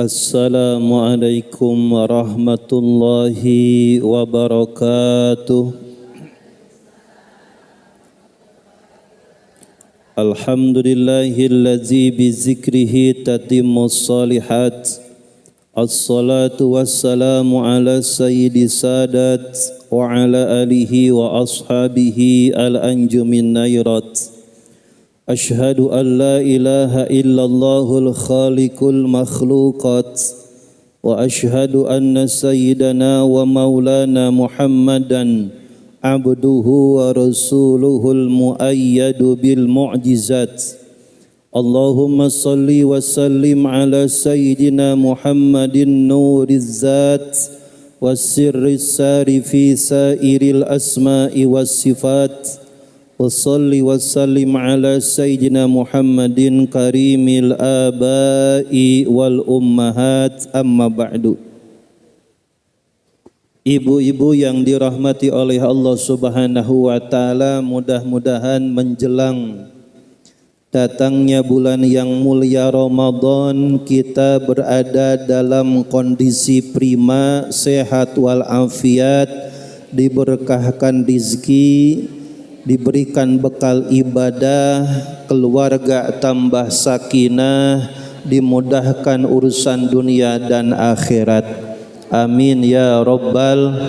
Assalamualaikum warahmatullahi wabarakatuh. Alhamdulillahillazi bizikrihi tatimmus shalihat. Assalatu wassalamu ala sayyidi sadat wa ala alihi wa ashabihi al-anjumin nairat. Ashhadu an la ilaha illallahul khaliqul makhluqat wa ashhadu anna sayyidana wa maulana Muhammadan abduhu wa rasuluhul muayyadu bil mu'jizat. Allahumma salli wa sallim ala sayyidina Muhammadin nuriz zat was sirris sari fi sairil asma'i was sifat. Wassalli wassallim ala sayyidina Muhammadin karimil abai wal ummahat, amma ba'du. Ibu-ibu yang dirahmati oleh Allah Subhanahu wa taala, mudah-mudahan menjelang datangnya bulan yang mulia Ramadan, kita berada dalam kondisi prima, sehat walafiat, diberkahkan rezeki, diberikan bekal ibadah, keluarga tambah sakinah, dimudahkan urusan dunia dan akhirat. Amin ya Rabbal.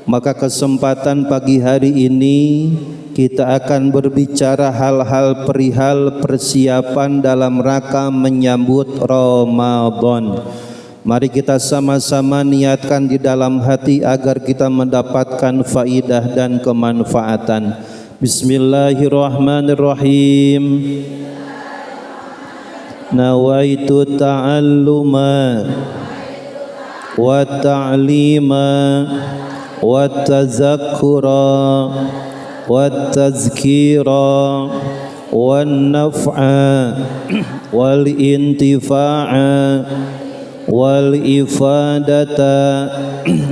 Maka kesempatan pagi hari ini kita akan berbicara hal-hal perihal persiapan dalam rangka menyambut Ramadan. Mari kita sama-sama niatkan di dalam hati agar kita mendapatkan faidah dan kemanfaatan. Bismillahirrahmanirrahim. Nawaitu ta'alluma wa ta'lima wa tazakkura wa tazkira wa naf'a wal intifa'a wal ifadata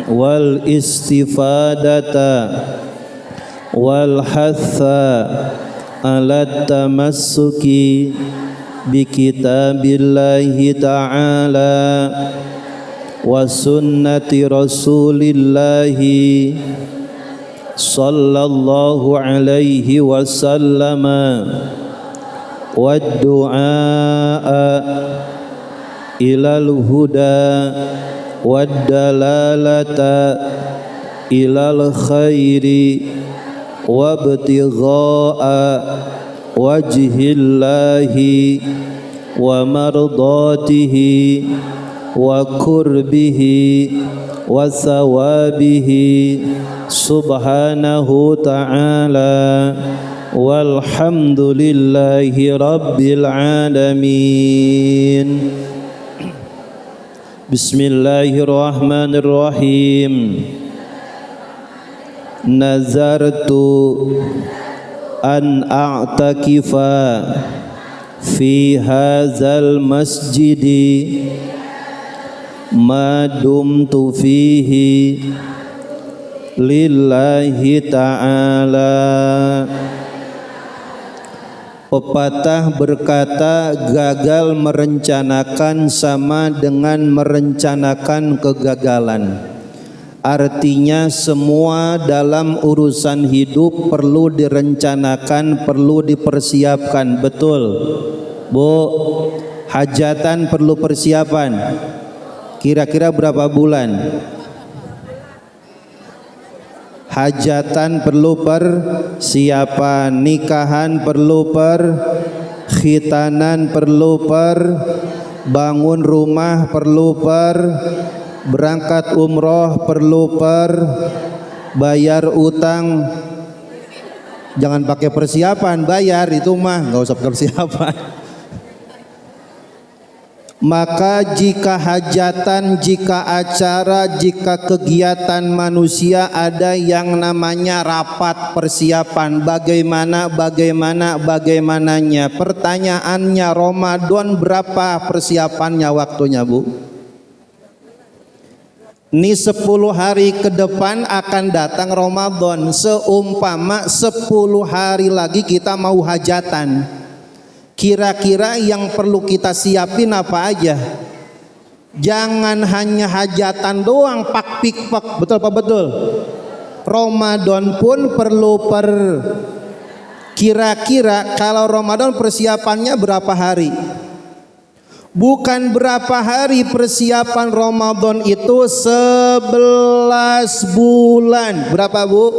wal istifadata wal hatha ala tamassuki bi kitabillahi ta'ala wa sunnati rasulillahi sallallahu alaihi wasallama wa du'a ilal huda wad dalalata ilal khairi wabtigha'a wajhillahi wa mardatihi wa kurbihi wa sawabihi subhanahu ta'ala walhamdulillahi rabbil alamin. Bismillahirrahmanirrahim. Nazartu an a'takifa fi hadzal masjidi ma dumtu fihi lillahi ta'ala. Pepatah berkata, gagal merencanakan sama dengan merencanakan kegagalan. Artinya semua dalam urusan hidup perlu direncanakan, perlu dipersiapkan. Betul, Bu? Hajatan perlu persiapan. Kira-kira berapa bulan? Hajatan perlu persiapan, nikahan perlu khitanan perlu bangun rumah perlu berangkat umroh perlu bayar utang. Jangan pakai persiapan, bayar itu mah nggak usah persiapan. Maka jika hajatan, jika acara, jika kegiatan manusia ada yang namanya rapat persiapan, bagaimananya. Pertanyaannya, Ramadan berapa persiapannya waktunya, Bu? Ini 10 hari ke depan akan datang Ramadan. Seumpama 10 hari lagi kita mau hajatan, kira-kira yang perlu kita siapin apa aja? Jangan hanya hajatan doang, pak pikpak, betul apa betul? Ramadan pun perlu kira-kira kalau Ramadan persiapannya berapa hari? Bukan berapa hari persiapan Ramadan itu 11 bulan. Berapa Bu?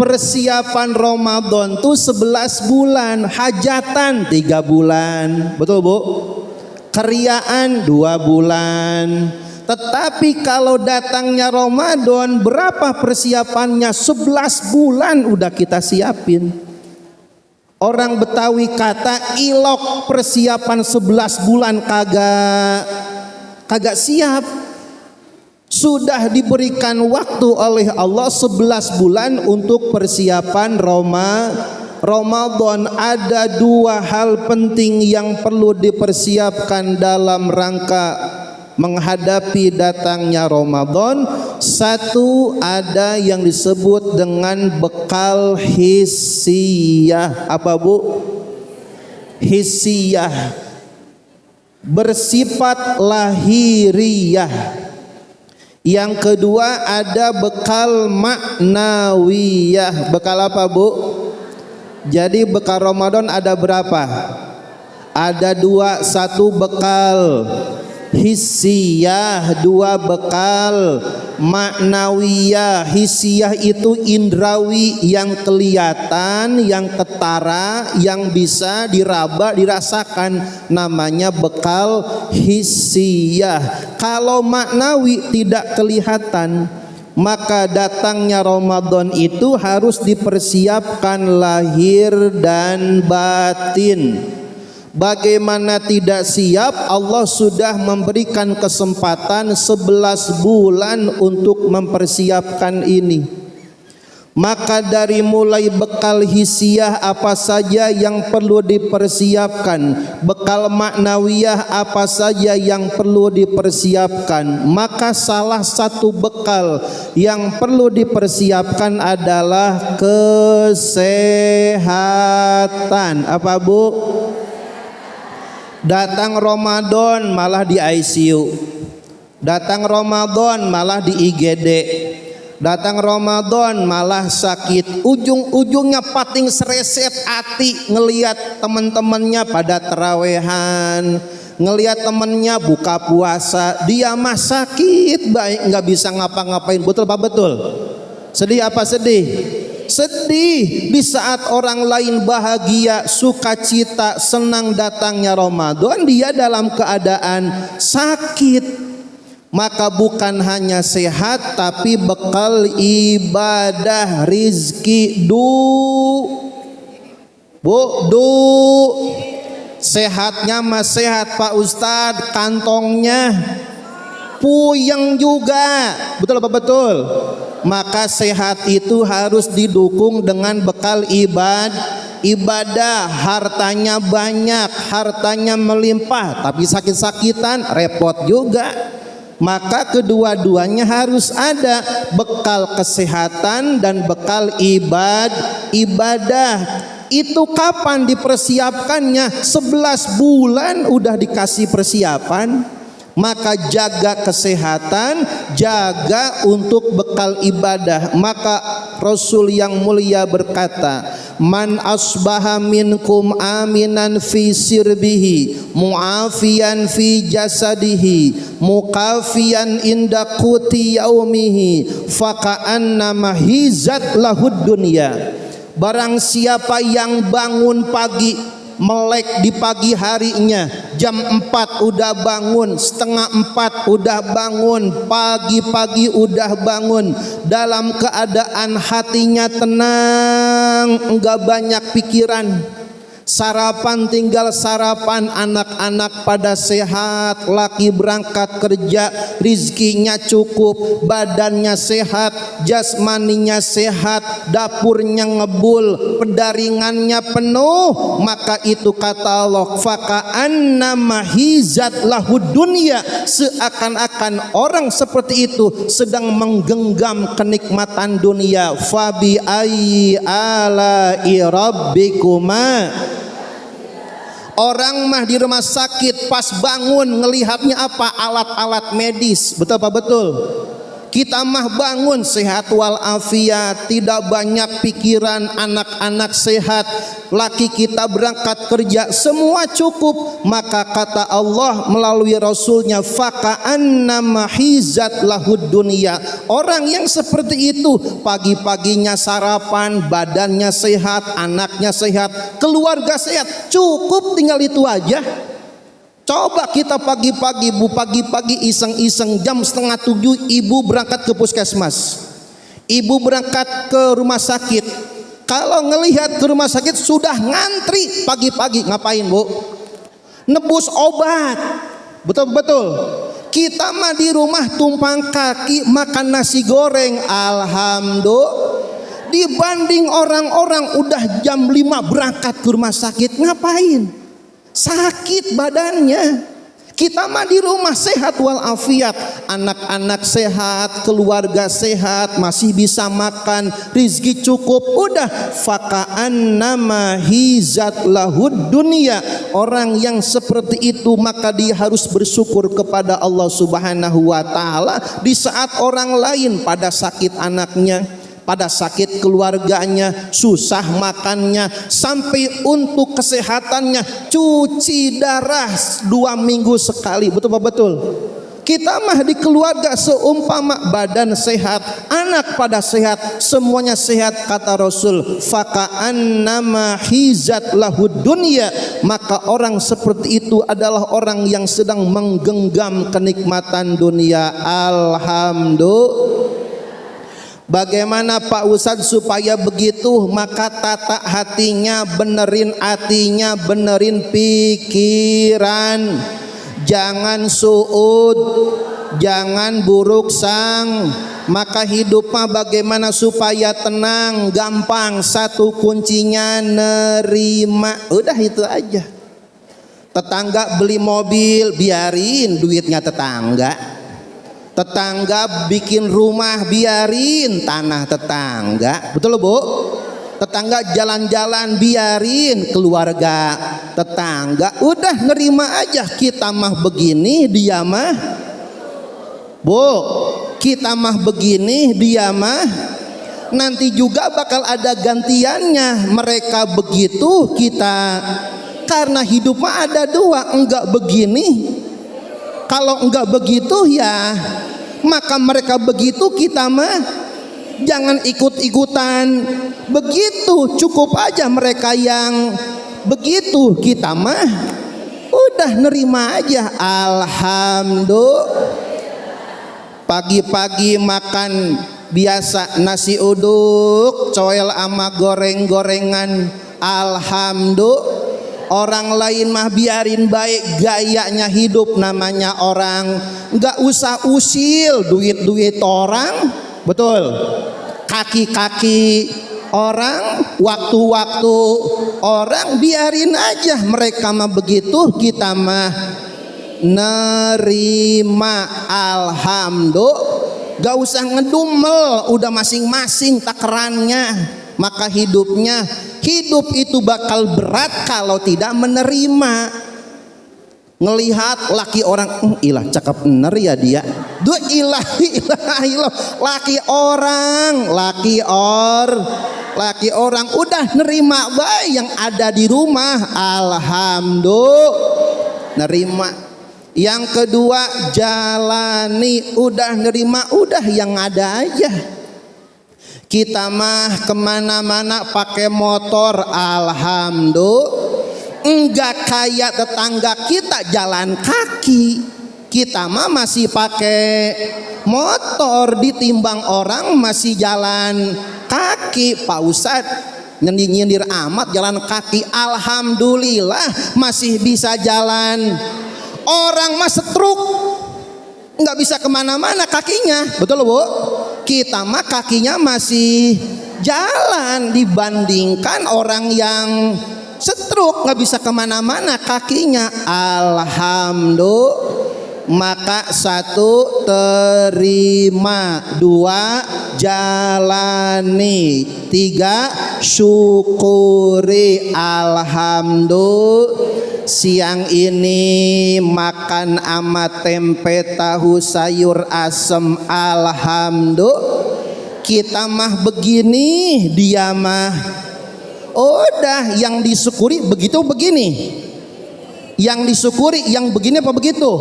Persiapan Ramadan tuh 11 bulan, hajatan 3 bulan. Betul Bu? Keriaan 2 bulan. Tetapi kalau datangnya Ramadan, berapa persiapannya? 11 bulan udah kita siapin. Orang Betawi kata ilok persiapan 11 bulan kagak siap. Sudah diberikan waktu oleh Allah 11 bulan untuk persiapan Ramadan. Ada 2 hal penting yang perlu dipersiapkan dalam rangka menghadapi datangnya Ramadan. Satu, ada yang disebut dengan bekal hissiyah. Apa Bu? Hissiyah, bersifat lahiriah. Yang kedua ada bekal maknawiyah. Bekal apa Bu? Jadi bekal Ramadan ada berapa? Ada 2, satu bekal hissiyah, 2 bekal maknawiyah. Hissiyah itu indrawi, yang kelihatan, yang ketara, yang bisa diraba, dirasakan, namanya bekal hissiyah. Kalau maknawi tidak kelihatan, maka datangnya Ramadan itu harus dipersiapkan lahir dan batin. Bagaimana tidak siap? Allah sudah memberikan kesempatan 11 bulan untuk mempersiapkan ini. Maka dari mulai bekal hissiyah apa saja yang perlu dipersiapkan, bekal maknawiyah apa saja yang perlu dipersiapkan, maka salah satu bekal yang perlu dipersiapkan adalah kesehatan. Apa Bu? Datang Ramadan malah di ICU, datang Ramadan malah di IGD, datang Ramadan malah sakit, ujung-ujungnya pating sereset hati ngelihat teman-temannya pada terawehan, ngelihat temennya buka puasa, dia mah sakit baik nggak bisa ngapa-ngapain. Betul apa betul? Sedih apa sedih? Sedih. Di saat orang lain bahagia, sukacita, senang datangnya Ramadan, dia dalam keadaan sakit. Maka bukan hanya sehat, tapi bekal ibadah, rizki, sehatnya mah sehat Pak Ustadz, kantongnya puyeng juga. Betul apa betul? Maka sehat itu harus didukung dengan bekal ibadah. Hartanya banyak, hartanya melimpah, tapi sakit-sakitan repot juga. Maka kedua-duanya harus ada, bekal kesehatan dan bekal ibadah. Itu kapan dipersiapkannya? 11 bulan udah dikasih persiapan. Maka jaga kesehatan, jaga untuk bekal ibadah. Maka Rasul yang mulia berkata, man asbaha minkum aminan fi sirbihi, muafiyan fi jasadihi, mukafiyan inda quti yaumihi, faka'annama hizat lahud dunya. Barang siapa yang bangun pagi, melek di pagi harinya, jam 4 udah bangun, setengah 4 udah bangun, pagi-pagi udah bangun, dalam keadaan hatinya tenang, enggak banyak pikiran. Sarapan tinggal sarapan, anak-anak pada sehat, laki berangkat kerja, rizkinya cukup, badannya sehat, jasmaninya sehat, dapurnya ngebul, pedaringannya penuh. Maka itu kata Allah, faka'annama hizat lahud dunya, seakan-akan orang seperti itu sedang menggenggam kenikmatan dunia. Fabi ayyi ala'i rabbikuma, Orang mah di rumah sakit pas bangun ngelihatnya apa? Alat-alat medis. Betul apa betul? Kita mah bangun sehat walafiat, tidak banyak pikiran, anak-anak sehat, laki kita berangkat kerja, semua cukup. Maka kata Allah melalui Rasulnya, faka'annama hizat lahud dunia. Orang yang seperti itu pagi-paginya sarapan, badannya sehat, anaknya sehat, keluarga sehat, cukup, tinggal itu aja. Coba kita pagi-pagi, bu, pagi-pagi iseng-iseng jam 6:30 ibu berangkat ke puskesmas, ibu berangkat ke rumah sakit. Kalau ngelihat ke rumah sakit sudah ngantri pagi-pagi, ngapain bu? Nebus obat. Betul-betul. Kita mah di rumah tumpang kaki makan nasi goreng, alhamdulillah. Dibanding orang-orang udah jam 5 berangkat ke rumah sakit, ngapain? Sakit badannya. Kita mah di rumah sehat walafiat, anak-anak sehat, keluarga sehat, masih bisa makan, rizki cukup, udah faka'annama hizat lahud dunia. Orang yang seperti itu maka dia harus bersyukur kepada Allah Subhanahu wa taala di saat orang lain pada sakit anaknya, pada sakit keluarganya, susah makannya, sampai untuk kesehatannya cuci darah 2 minggu sekali. Betul apa betul? Kita mah di keluarga seumpama badan sehat, anak pada sehat, semuanya sehat. Kata Rasul, faka'annama hizat lahud dunya. Maka orang seperti itu adalah orang yang sedang menggenggam kenikmatan dunia. Alhamdulillah. Bagaimana Pak Ustadz supaya begitu? Maka tata hatinya, benerin hatinya, benerin pikiran. Jangan suud, jangan buruk sang. Maka hidup mah bagaimana supaya tenang? Gampang, satu kuncinya nerima. Udah itu aja. Tetangga beli mobil, biarin duitnya tetangga. Tetangga bikin rumah, biarin tanah tetangga. Betul bu? Tetangga jalan-jalan, biarin keluarga tetangga. Udah nerima aja. Kita mah begini, dia mah bu, kita mah begini, dia mah nanti juga bakal ada gantiannya. Mereka begitu, kita karena hidup mah ada dua. Enggak begini, kalau enggak begitu ya maka mereka begitu, kita mah jangan ikut-ikutan begitu. Cukup aja mereka yang begitu, kita mah udah nerima aja. Alhamdulillah. Pagi-pagi makan biasa nasi uduk, coel ama goreng-gorengan, alhamdulillah. Orang lain mah biarin baik, gayanya hidup namanya orang. Nggak usah usil duit-duit orang. Betul. Kaki-kaki orang, waktu-waktu orang, biarin aja. Mereka mah begitu, kita mah nerima. Alhamdulillah. Gak usah ngedumel, udah masing-masing takarannya. Maka hidup itu bakal berat kalau tidak menerima. Ngelihat laki orang, ilah cakep bener ya dia. Duh ilah laki orang udah nerima baik yang ada di rumah. Alhamdulillah, nerima. Yang kedua, jalani, udah nerima, udah yang ada aja. Kita mah kemana-mana pakai motor, alhamdulillah. Enggak kayak tetangga kita jalan kaki. Kita mah masih pakai motor, ditimbang orang masih jalan kaki. Pak Ustadz nyindir amat jalan kaki, alhamdulillah masih bisa jalan. Orang mah setruk, nggak bisa kemana-mana kakinya. Betul bu? Kita mah kakinya masih jalan dibandingkan orang yang setruk, nggak bisa kemana-mana kakinya. Alhamdulillah. Maka satu, terima. Dua, jalani. Tiga, syukuri. Alhamdulillah. siang ini makan ama tempe tahu sayur asem. Alhamdulillah. Kita mah begini, dia mah udah. Yang disyukuri begitu begini, yang disyukuri yang begini apa begitu,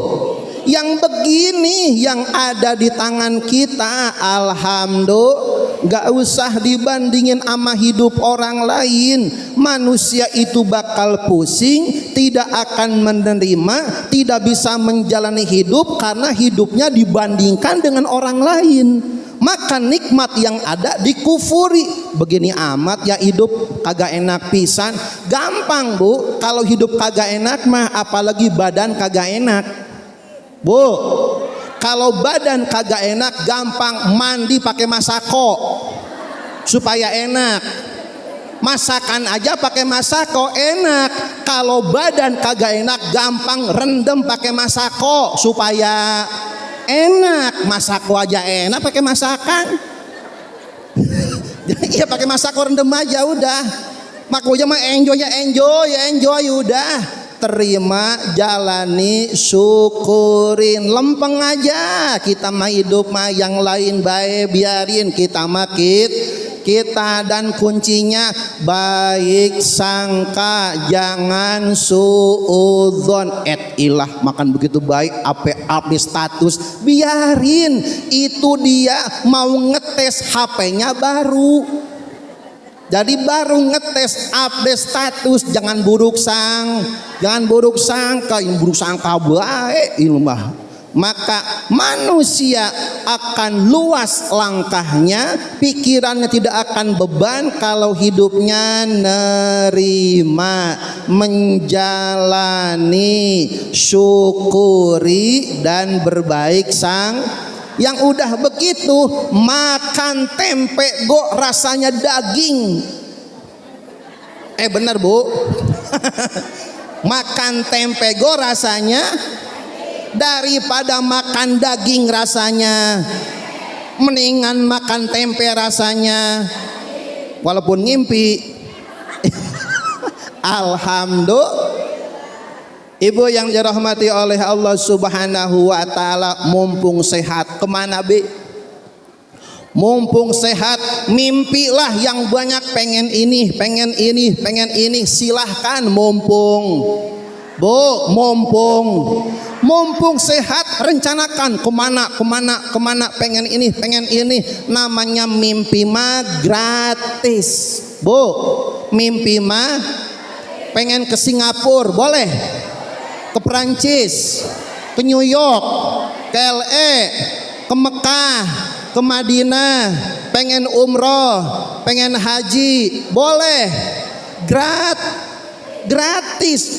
yang begini yang ada di tangan kita. Alhamdulillah. Gak usah dibandingin sama hidup orang lain. Manusia itu bakal pusing, tidak akan menerima, tidak bisa menjalani hidup karena hidupnya dibandingkan dengan orang lain. Maka nikmat yang ada dikufuri. Begini amat ya hidup kagak enak pisan. Gampang bu, kalau hidup kagak enak mah apalagi badan kagak enak. Bu, kalau badan kagak enak gampang mandi pakai masako supaya enak. Masakan aja pakai masako enak. Kalau badan kagak enak gampang rendem pakai masako supaya enak. Masako aja enak pakai masakan. Iya pakai masako rendem aja udah. Makanya mah enjoy udah. Terima, jalani, syukurin, lempeng aja. Kita mah hidup mah yang lain baik biarin, kita makit kita. Dan kuncinya baik sangka, jangan suudzon. Ilah makan begitu baik apa status, biarin. Itu dia mau ngetes HP-nya baru. Jadi baru ngetes update status, jangan buruk sangka, yang buruk sangka baik ilmah. Maka manusia akan luas langkahnya, pikirannya tidak akan beban kalau hidupnya nerima, menjalani, syukuri dan berbaik Yang udah begitu makan tempe go rasanya daging. Benar bu. Makan tempe go rasanya daripada makan daging rasanya. Mendingan makan tempe rasanya. Walaupun ngimpi. Alhamdulillah. Ibu yang dirahmati oleh Allah Subhanahu wa Ta'ala, mumpung sehat, kemana be? Mumpung sehat, mimpilah yang banyak. Pengen ini, silahkan. Mumpung bu, mumpung sehat, rencanakan kemana. Pengen ini, namanya mimpi mah gratis bu. Mimpi mah pengen ke Singapura boleh, ke Perancis, ke New York, ke LA, ke Mekah, ke Madinah, pengen umroh, pengen haji, boleh, gratis.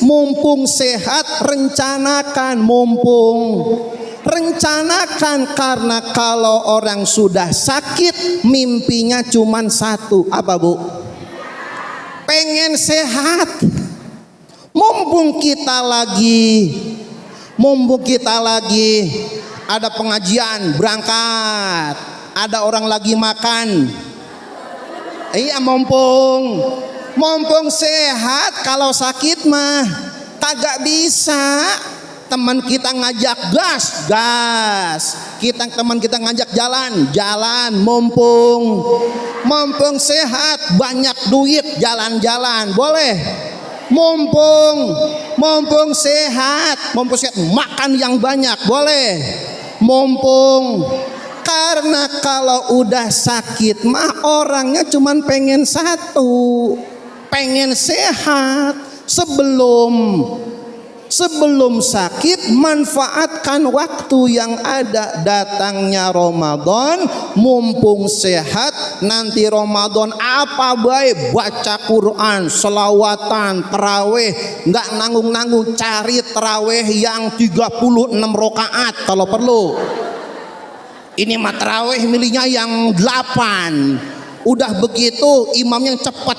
Mumpung sehat, rencanakan. Rencanakan, karena kalau orang sudah sakit mimpinya cuma satu, apa bu? Pengen sehat. Mumpung kita lagi ada pengajian, berangkat. Ada orang lagi makan. Iya, mumpung sehat. Kalau sakit mah kagak bisa. Teman kita ngajak gas. Teman kita ngajak jalan. Mumpung sehat, banyak duit, jalan-jalan boleh. Mumpung sehat, makan yang banyak boleh. Karena kalau udah sakit mah orangnya cuman pengen satu, pengen sehat. Sebelum sakit, manfaatkan waktu yang ada. Datangnya Ramadan, mumpung sehat. Nanti Ramadan apa baik? Baca Quran, selawatan, taraweh. Nggak nanggung-nanggung, cari taraweh yang 36 rakaat kalau perlu. Ini mah taraweh milihnya yang 8. Udah begitu imamnya cepat,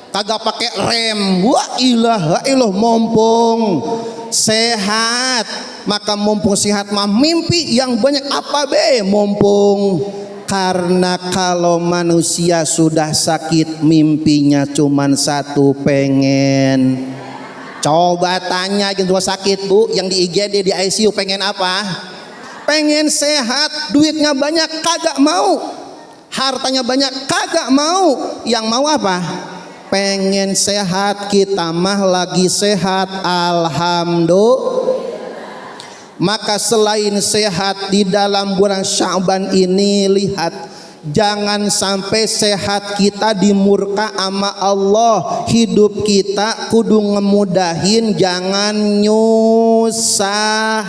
kagak pakai rem. Wa ilaha illallah. Mumpung sehat, maka mumpung sehat mah mimpi yang banyak apa be? Mumpung. Karena kalau manusia sudah sakit mimpinya cuman satu, pengen Coba tanya gitu sakit bu, yang di IGD di ICU pengen apa? Pengen sehat, duitnya banyak kagak mau, hartanya banyak kagak mau, yang mau apa? Pengen sehat. Kita mah lagi sehat, alhamdulillah. Maka selain sehat di dalam bulan Sya'ban ini, lihat, jangan sampai sehat kita dimurka sama Allah. Hidup kita kudu ngemudahin, jangan nyusah.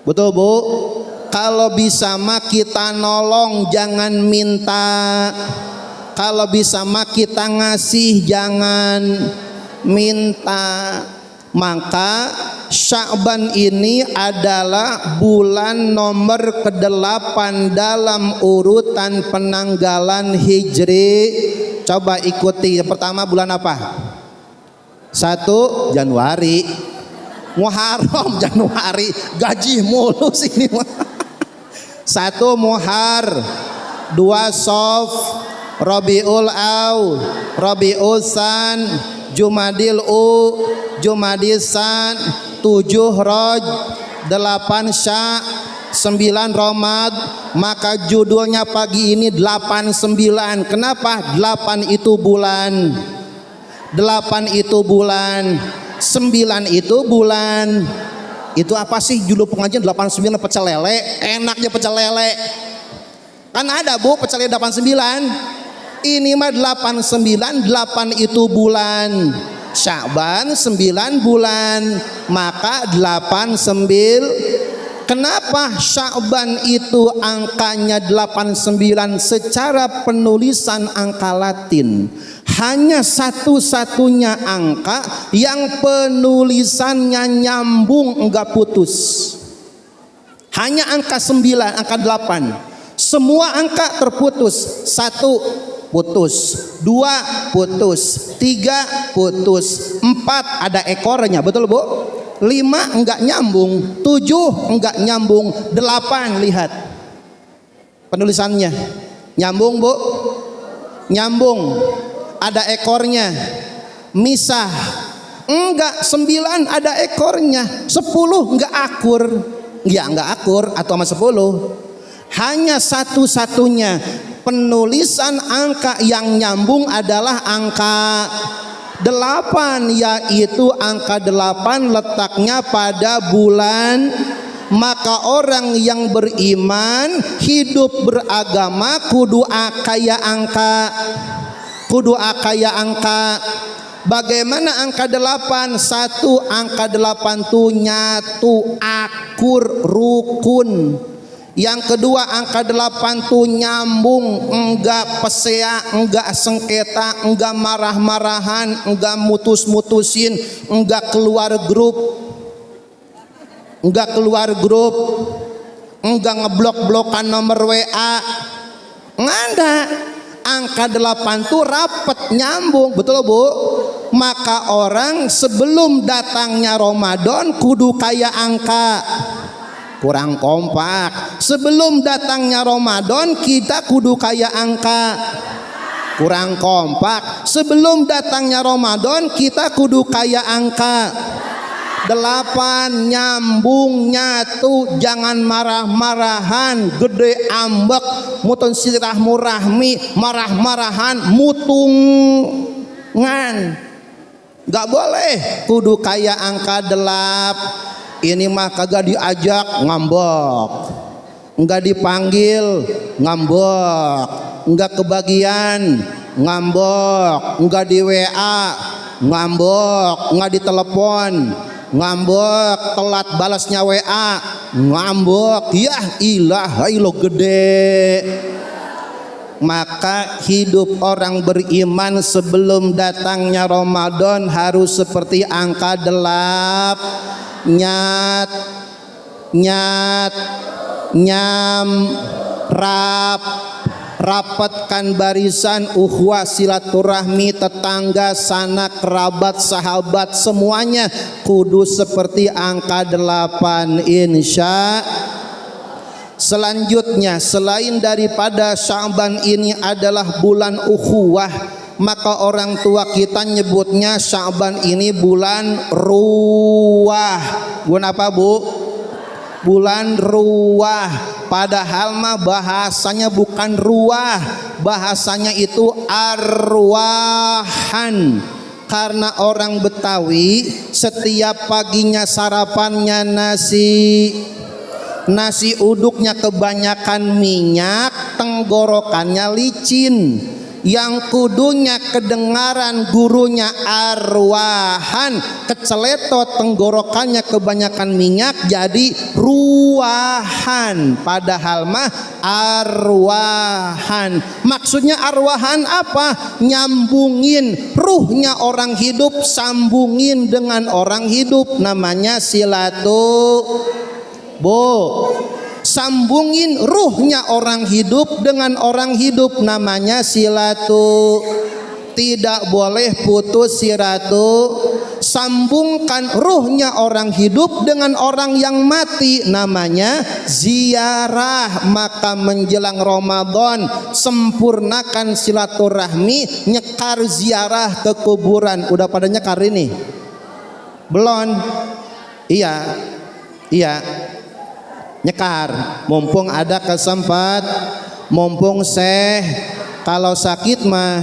Betul bu? Kalau bisa mah kita nolong, jangan minta. Kalau bisa mah kita ngasih, jangan minta. Maka Sya'ban ini adalah bulan nomor ke-8 dalam urutan penanggalan Hijri. Coba ikuti. Pertama bulan apa? 1 Januari. Muharram, Januari, gaji mulu sini. 1 Muhar, 2 Sof, Rabiul Aw, Rabiul San, Jumadil U, Jumadil San, 7 Roj, 8 Sya, 9 Romad. Maka judulnya pagi ini 89. Kenapa? 8 itu bulan, 8 itu bulan, 9 itu bulan. Itu apa sih judul pengajian 89? Pecel lele, enaknya pecel lele. Kan ada bu pecel lele 89. Ini mah 89, 8 itu bulan. Sya'ban 9 bulan, maka 89. Kenapa Sya'ban itu angkanya 89? Secara penulisan angka Latin hanya satu-satunya angka yang penulisannya nyambung, enggak putus. Hanya angka 9, angka 8. Semua angka terputus. 1 putus, 2 putus, 3 putus, 4 ada ekornya, betul bu? 5 enggak nyambung, 7 enggak nyambung, 8 lihat penulisannya nyambung bu, nyambung, ada ekornya. Misah enggak, 9 ada ekornya, 10 enggak akur, ya enggak akur atau sama 10. Hanya satu-satunya penulisan angka yang nyambung adalah angka 8, yaitu angka 8 letaknya pada bulan. Maka orang yang beriman, hidup beragama, kudu akaya angka, kudu akaya angka. Bagaimana angka 8? 1, angka 8 tuh nyatu, akur, rukun. Yang kedua, angka 8 tuh nyambung, enggak pesea, enggak sengketa, enggak marah-marahan, enggak mutus-mutusin, enggak keluar grup, enggak keluar grup, enggak ngeblok-blokan nomor WA. Enggak ada. Angka 8 tuh rapet, nyambung, betul bu? Maka orang sebelum datangnya Ramadan kudu kaya angka. Kurang kompak. Sebelum datangnya Ramadan kita kudu kaya angka. Kurang kompak. Sebelum datangnya Ramadan kita kudu kaya angka. 8 nyambung, nyatu, jangan marah-marahan, gede ambek, mutun silaturahmi, marah-marahan, mutungan. Gak boleh, kudu kaya angka 8. Ini mah kagak diajak ngambek, enggak dipanggil ngambek, enggak kebagian ngambek, enggak di WA ngambek, enggak ditelepon ngambek, telat balasnya WA ngambek, ya ilaha illallah gede. Maka hidup orang beriman sebelum datangnya Ramadan harus seperti angka 8. Nyat, nyat, nyam, rapatkan barisan, ukhuwah, silaturahmi, tetangga, sanak, kerabat, sahabat, semuanya kudu seperti angka 8 insya. Selanjutnya, selain daripada Sya'ban ini adalah bulan ukhuwah, maka orang tua kita nyebutnya Sya'ban ini bulan ruah. Bulan apa, Bu? Bulan ruah. Padahal mah bahasanya bukan ruah, bahasanya itu arwahan. Karena orang Betawi setiap paginya sarapannya nasi uduknya kebanyakan minyak, tenggorokannya licin. Yang kudunya kedengaran gurunya arwahan, keceletot tenggorokannya kebanyakan minyak jadi ruahan. Padahal mah arwahan. Maksudnya arwahan apa? Nyambungin ruhnya orang hidup, sambungin dengan orang hidup, namanya sambungin ruhnya orang hidup dengan orang hidup, namanya silatu. Tidak boleh putus silatu. Sambungkan ruhnya orang hidup dengan orang yang mati, namanya ziarah. Maka menjelang Ramadan sempurnakan silaturahmi, nyekar ziarah ke kuburan. Udah pada nyekar ini? Belum? Iya nyekar, mumpung ada mumpung kalau sakit mah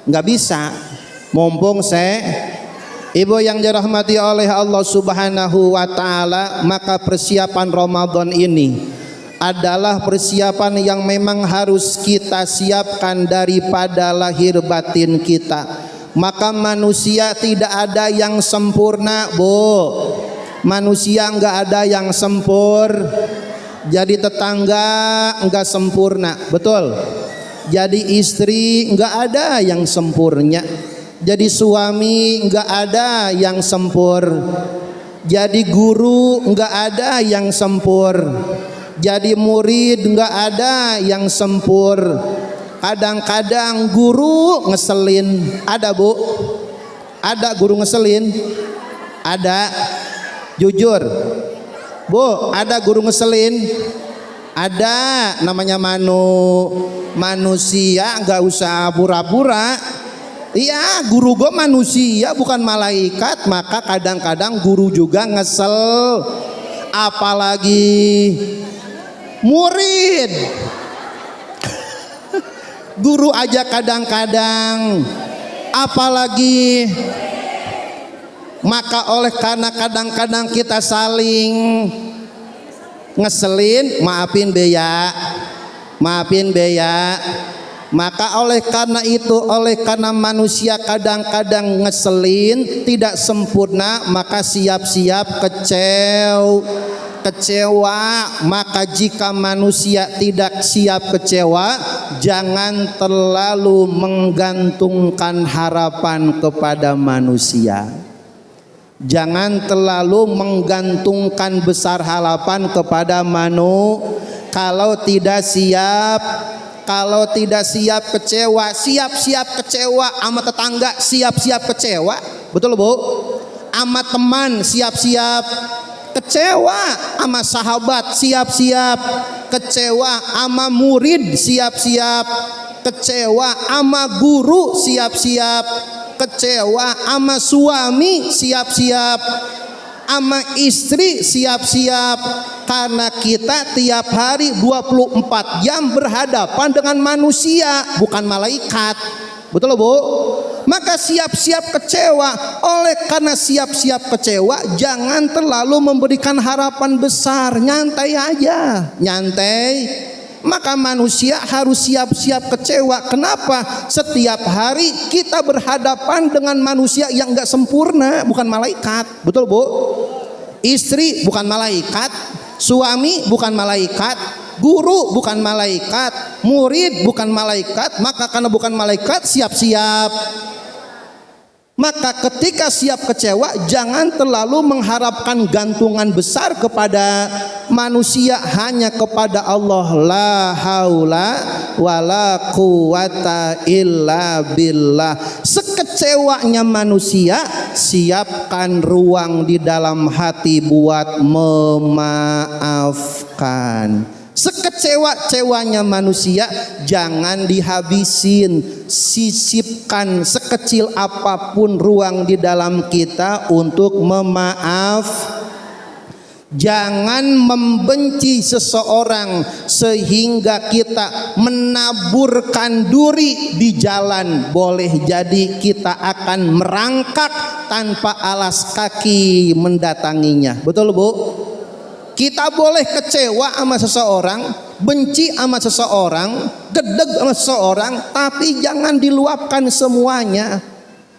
nggak bisa, mumpung Ibu yang dirahmati oleh Allah Subhanahu wa Ta'ala, maka persiapan Ramadan ini adalah persiapan yang memang harus kita siapkan daripada lahir batin kita. Maka manusia tidak ada yang sempurna, Bu. Manusia enggak ada yang jadi tetangga enggak sempurna, betul. Jadi istri enggak ada yang sempurna, jadi suami enggak ada yang jadi guru enggak ada yang jadi murid enggak ada yang Kadang-kadang guru ngeselin, ada, Bu? Ada guru ngeselin? Ada. Jujur, Bu, ada guru ngeselin? Ada, namanya manusia, nggak usah pura-pura. Iya, guru gue manusia bukan malaikat, maka kadang-kadang guru juga ngesel. Apalagi murid. Guru aja kadang-kadang, apalagi. Maka oleh karena kadang-kadang kita saling ngeselin, maafin beya, maka oleh karena itu, oleh karena manusia kadang-kadang ngeselin, tidak sempurna, maka siap-siap kecewa. Maka jika manusia tidak siap kecewa, jangan terlalu menggantungkan harapan kepada manusia. Jangan terlalu menggantungkan besar harapan kepada kalau tidak siap kecewa, siap-siap kecewa sama tetangga, siap-siap kecewa, betul, Bu? Sama teman siap-siap kecewa, sama sahabat siap-siap kecewa, sama murid siap-siap kecewa, sama guru siap-siap kecewa, sama suami siap-siap, sama istri siap-siap. Karena kita tiap hari 24 jam berhadapan dengan manusia, bukan malaikat, betul, Bu? Maka siap-siap kecewa. Oleh karena siap-siap kecewa, jangan terlalu memberikan harapan besar, nyantai aja, nyantai. Maka manusia harus siap-siap kecewa. Kenapa? Setiap hari kita berhadapan dengan manusia yang enggak sempurna, bukan malaikat, betul, Bu? Istri bukan malaikat, suami bukan malaikat, guru bukan malaikat, murid bukan malaikat. Maka karena bukan malaikat, siap-siap. Maka ketika siap kecewa, jangan terlalu mengharapkan gantungan besar kepada manusia, hanya kepada Allah. La haula wala quwata illa billah. Sekecewanya manusia, siapkan ruang di dalam hati buat memaafkan. sekecewa-cewanya manusia jangan dihabisin, sisipkan sekecil apapun ruang di dalam kita untuk memaaf. Jangan membenci seseorang sehingga kita menaburkan duri di jalan. Boleh jadi kita akan merangkak tanpa alas kaki mendatanginya. Betul Bu? Kita boleh kecewa sama seseorang, benci sama seseorang, gedeg sama seseorang, tapi jangan diluapkan semuanya.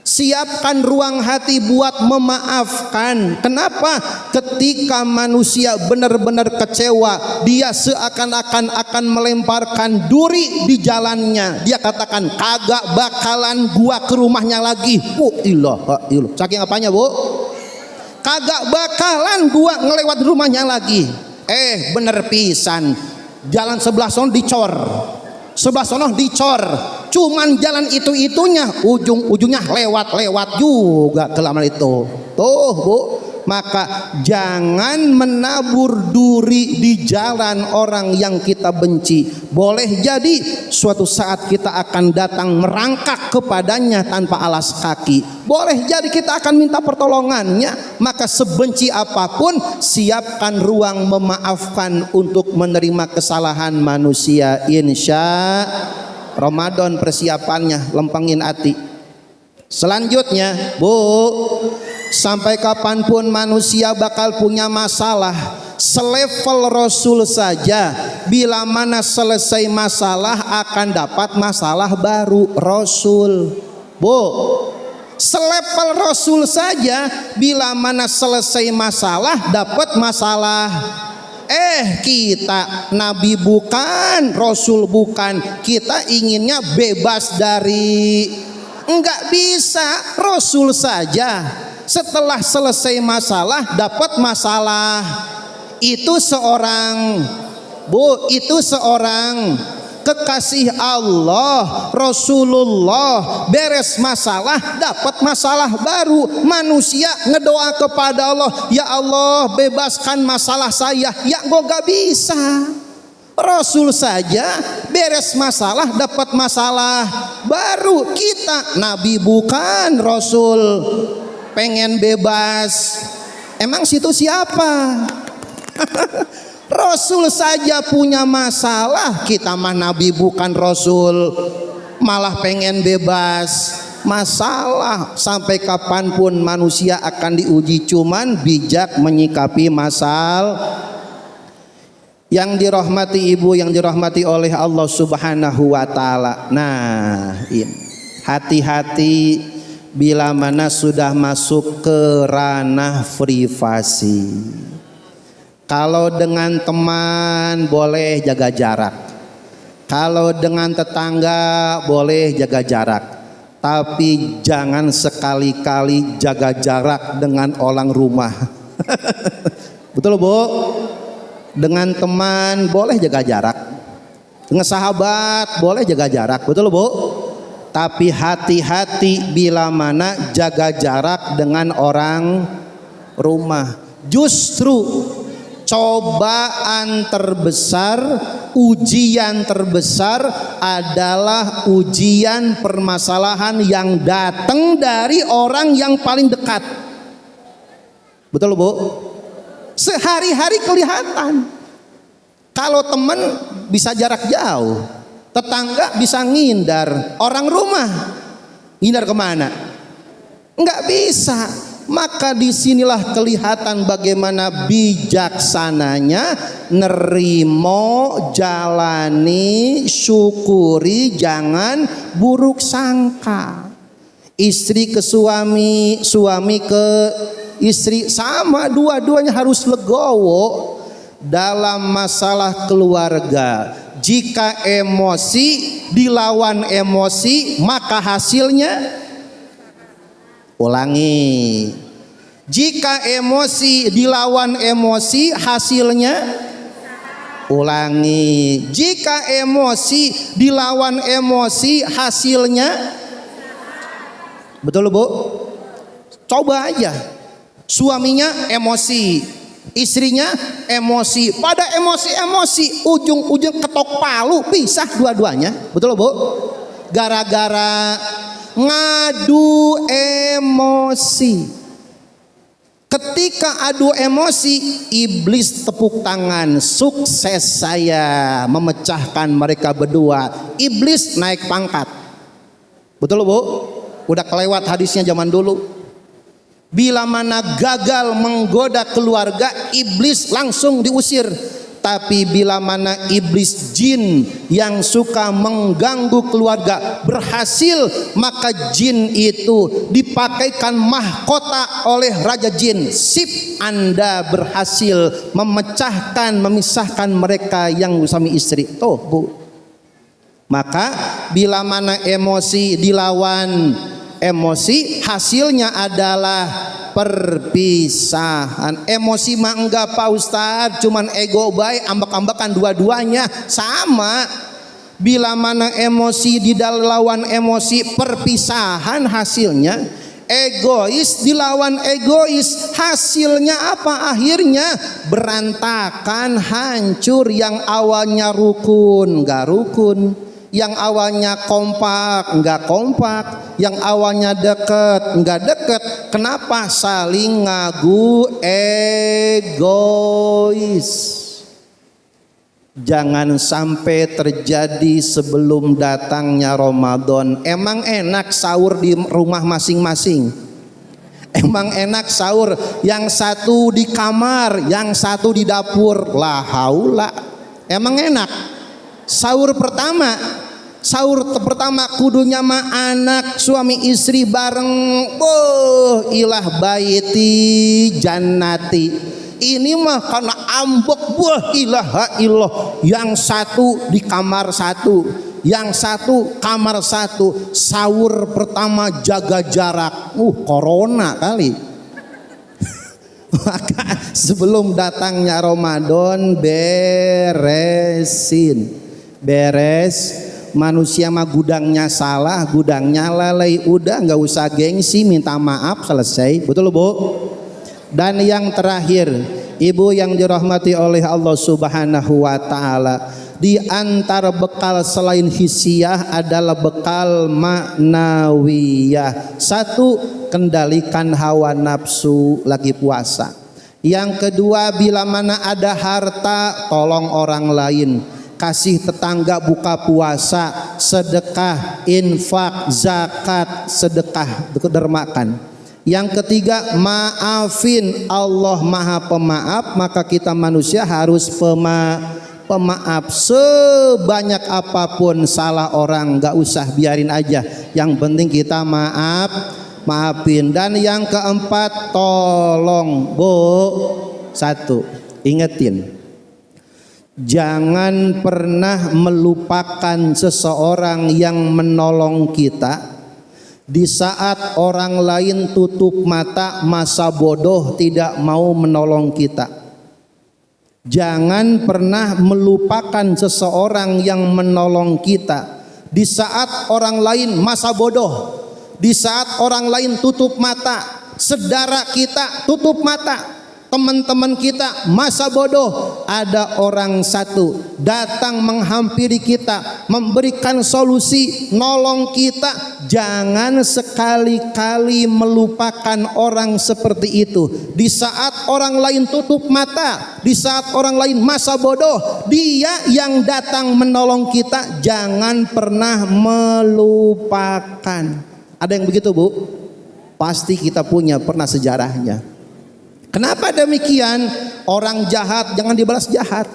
Siapkan ruang hati buat memaafkan. Kenapa? Ketika manusia benar-benar kecewa, dia seakan-akan akan melemparkan duri di jalannya. Dia katakan, kagak bakalan gua ke rumahnya lagi. Ilah. Saking apanya Bu? Kagak bakalan gua ngelewat rumahnya lagi. Bener pisan. Jalan sebelah sono dicor, sebelah sono dicor. Cuman jalan itu-itunya, ujung-ujungnya lewat juga ke laman itu. Tuh Bu, maka jangan menabur duri di jalan orang yang kita benci. Boleh jadi suatu saat kita akan datang merangkak kepadanya tanpa alas kaki. Boleh jadi kita akan minta pertolongannya. Maka sebenci apapun, siapkan ruang memaafkan untuk menerima kesalahan manusia. Insya Ramadan persiapannya, lempengin hati. Selanjutnya Bu, sampai kapanpun manusia bakal punya masalah. Selevel Rasul saja, bila mana selesai masalah akan dapat masalah baru. Rasul Bu, selevel Rasul saja, bila mana selesai masalah dapat masalah. Kita Nabi bukan, Rasul bukan. Kita inginnya bebas dari, enggak bisa. Rasul saja setelah selesai masalah dapat masalah. Itu seorang Bu, itu seorang kekasih Allah, Rasulullah, beres masalah dapat masalah baru. Manusia ngedoa kepada Allah, ya Allah bebaskan masalah saya, ya kok gak bisa. Rasul saja beres masalah dapat masalah baru. Kita Nabi bukan, Rasul, pengen bebas. Emang situ siapa? Rasul saja punya masalah, kita mah Nabi bukan, Rasul malah pengen bebas. Masalah sampai kapanpun manusia akan diuji, cuman bijak menyikapi masalah. Yang dirahmati ibu, yang dirahmati oleh Allah Subhanahu wa Ta'ala. Nah, hati-hati bila mana sudah masuk ke ranah privasi. Kalau dengan teman boleh jaga jarak, kalau dengan tetangga boleh jaga jarak, tapi jangan sekali-kali jaga jarak dengan orang rumah. Betul Bu? Dengan teman boleh jaga jarak, dengan sahabat boleh jaga jarak. Betul Bu? Tapi hati-hati bila mana jaga jarak dengan orang rumah. Justru cobaan terbesar, ujian terbesar adalah ujian permasalahan yang datang dari orang yang paling dekat. Betul Bu? Sehari-hari kelihatan. Kalau teman bisa jarak jauh, tetangga bisa ngindar, orang rumah ngindar kemana? Enggak bisa. Maka disinilah kelihatan bagaimana bijaksananya nerimo, jalani, syukuri, jangan buruk sangka. Istri ke suami, suami ke istri, sama, dua-duanya harus legowo dalam masalah keluarga. Jika emosi dilawan emosi, maka hasilnya, ulangi, jika emosi dilawan emosi hasilnya, ulangi, jika emosi dilawan emosi hasilnya, betul Bu? Coba aja, suaminya emosi, istrinya emosi. Pada emosi ujung-ujung ketok palu, pisah dua-duanya. Betul Bu? Gara-gara ngadu emosi. Ketika adu emosi, iblis tepuk tangan, sukses saya memecahkan mereka berdua. Iblis naik pangkat. Betul Bu? Udah kelewat hadisnya zaman dulu. Bila mana gagal menggoda keluarga, iblis langsung diusir. Tapi bila mana iblis jin yang suka mengganggu keluarga berhasil, maka jin itu dipakaikan mahkota oleh raja jin. Sip, Anda berhasil memecahkan, memisahkan mereka yang suami istri. Tuh Bu. Maka bila mana emosi dilawan emosi, hasilnya adalah perpisahan. Emosi mah enggak Pak Ustadz, cuman ego baik, ambak-ambakan dua-duanya sama. Bila mana emosi dilawan emosi, perpisahan hasilnya. Egois dilawan egois, hasilnya apa? Akhirnya berantakan, hancur. Yang awalnya rukun enggak rukun, yang awalnya kompak enggak kompak, yang awalnya deket enggak deket. Kenapa? Saling ngagu egois. Jangan sampai terjadi sebelum datangnya Ramadan. Emang enak sahur di rumah masing-masing? Emang enak sahur yang satu di kamar, yang satu di dapur? La haula. Emang enak? Sahur pertama kudunya mah anak suami istri bareng. Oh, ilah baiti jannati. Ini mah karena ambek, wah ilaha illallah. Yang satu di kamar satu, yang satu kamar satu. Sahur pertama jaga jarak. Corona kali. Maka sebelum datangnya Ramadan beres. Manusia mah gudangnya salah, gudangnya lalai, udah nggak usah gengsi, minta maaf, selesai. Betul Bu? Dan yang terakhir, ibu yang dirahmati oleh Allah Subhanahu wa taala, di antara bekal selain hisiah adalah bekal maknawiyah. Satu, kendalikan hawa nafsu lagi puasa. Yang kedua, bila mana ada harta, tolong orang lain. Kasih tetangga buka puasa, sedekah, infak, zakat, sedekah, dermakan. Yang ketiga, maafin. Allah Maha Pemaaf, maka kita manusia harus pemaaf. Sebanyak apapun salah orang, gak usah, biarin aja. Yang penting kita maafin. Dan yang keempat, tolong Bu, satu, ingetin, jangan pernah melupakan seseorang yang menolong kita. Di saat orang lain tutup mata, masa bodoh tidak mau menolong kita. Jangan pernah melupakan seseorang yang menolong kita. Di saat orang lain masa bodoh, di saat orang lain tutup mata, saudara kita tutup mata, teman-teman kita masa bodoh, ada orang satu datang menghampiri kita, memberikan solusi, nolong kita. Jangan sekali-kali melupakan orang seperti itu. Di saat orang lain tutup mata, di saat orang lain masa bodoh, dia yang datang menolong kita, jangan pernah melupakan. Ada yang begitu Bu? Pasti kita pernah sejarahnya. Kenapa demikian? Orang jahat jangan dibalas jahat,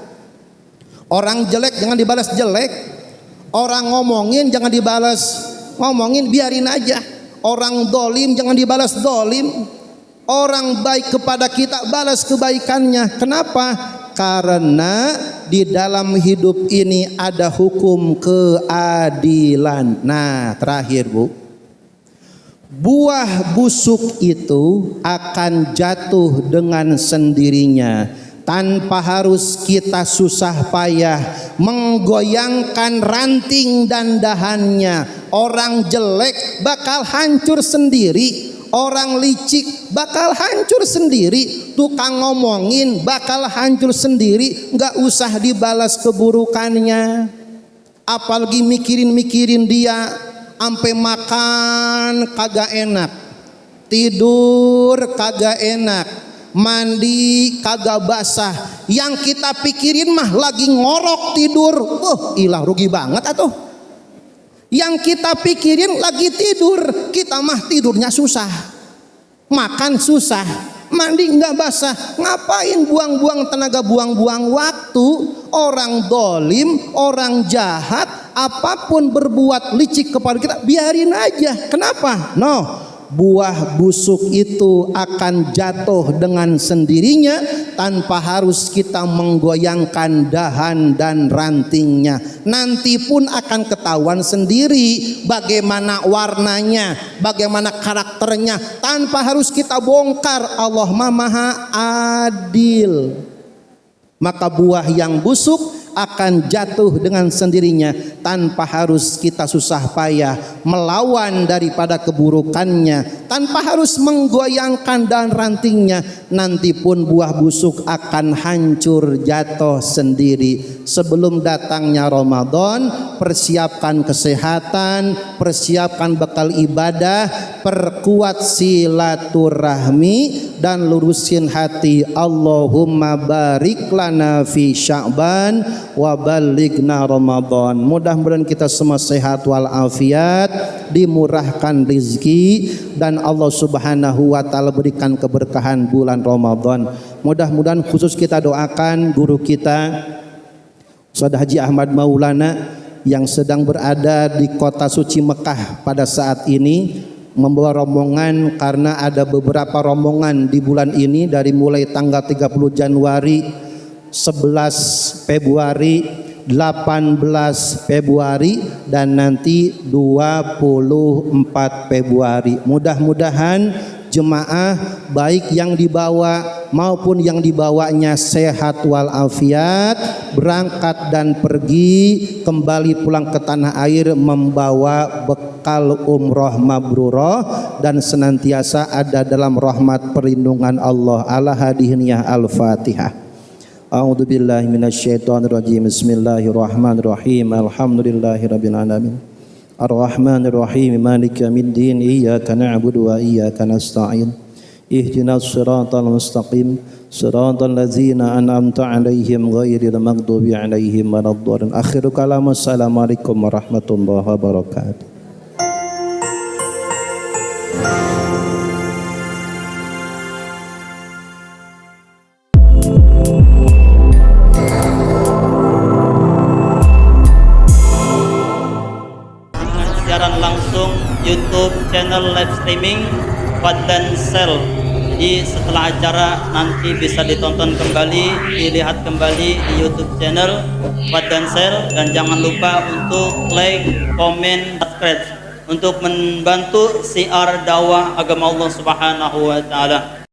orang jelek jangan dibalas jelek, orang ngomongin jangan dibalas ngomongin, biarin aja. Orang dolim jangan dibalas dolim, orang baik kepada kita balas kebaikannya. Kenapa? Karena di dalam hidup ini ada hukum keadilan. Nah, terakhir Bu, buah busuk itu akan jatuh dengan sendirinya tanpa harus kita susah payah menggoyangkan ranting dan dahannya. Orang jelek bakal hancur sendiri, orang licik bakal hancur sendiri, tukang ngomongin bakal hancur sendiri, nggak usah dibalas keburukannya. Apalagi mikirin dia, sampai makan kagak enak, tidur kagak enak, mandi kagak basah. Yang kita pikirin mah lagi ngorok tidur. Ilah rugi banget atuh. Yang kita pikirin lagi tidur, kita mah tidurnya susah, makan susah, mandi nggak basah. Ngapain buang-buang tenaga, buang-buang waktu? Orang dolim, orang jahat, apapun berbuat licik kepada kita, biarin aja. Kenapa? Buah busuk itu akan jatuh dengan sendirinya tanpa harus kita menggoyangkan dahan dan rantingnya. Nanti pun akan ketahuan sendiri bagaimana warnanya, bagaimana karakternya, tanpa harus kita bongkar. Allah Maha Adil. Maka buah yang busuk akan jatuh dengan sendirinya tanpa harus kita susah payah melawan daripada keburukannya, tanpa harus menggoyangkan dan rantingnya. Nanti pun buah busuk akan hancur jatuh sendiri. Sebelum datangnya Ramadan, persiapkan kesehatan, persiapkan bekal ibadah, perkuat silaturahmi dan lurusin hati. Allahumma barik lana fi Sya'ban wa balighna Ramadan. Mudah-mudahan kita semua sehat walafiat, dimurahkan rezeki, dan Allah Subhanahu wa taala berikan keberkahan bulan Ramadan. Mudah-mudahan khusus kita doakan guru kita Ustaz Haji Ahmad Maulana yang sedang berada di kota suci Mekah pada saat ini, membawa rombongan, karena ada beberapa rombongan di bulan ini, dari mulai tanggal 30 Januari, 11 Februari, 18 Februari, dan nanti 24 Februari. Mudah-mudahan jemaah baik yang dibawa maupun yang dibawanya sehat walafiat, berangkat dan pergi kembali pulang ke tanah air membawa bekal umroh mabrurah dan senantiasa ada dalam rahmat perlindungan Allah. Ala hadiniyah al-Fatihah. A'udzu billahi minasyaitonir rajim. Bismillahirrahmanirrahim. Alhamdulillahirabbil alamin. Ar-Rahmanir Rahim. Maliki yaumiddin. Iyyaka na'budu wa iyyaka nasta'in. Ihdinas siratal mustaqim. Siratal ladzina an'amta 'alaihim ghairil maghdubi 'alaihim waladdallin. Akhiru kalam. Assalamualaikum warahmatullahi wabarakatuh. YouTube channel live streaming Fadlan Sel. Jadi setelah acara nanti bisa ditonton kembali, dilihat kembali di YouTube channel Fadlan Sel, dan jangan lupa untuk like, komen, subscribe untuk membantu siar dakwah agama Allah Subhanahu wa taala.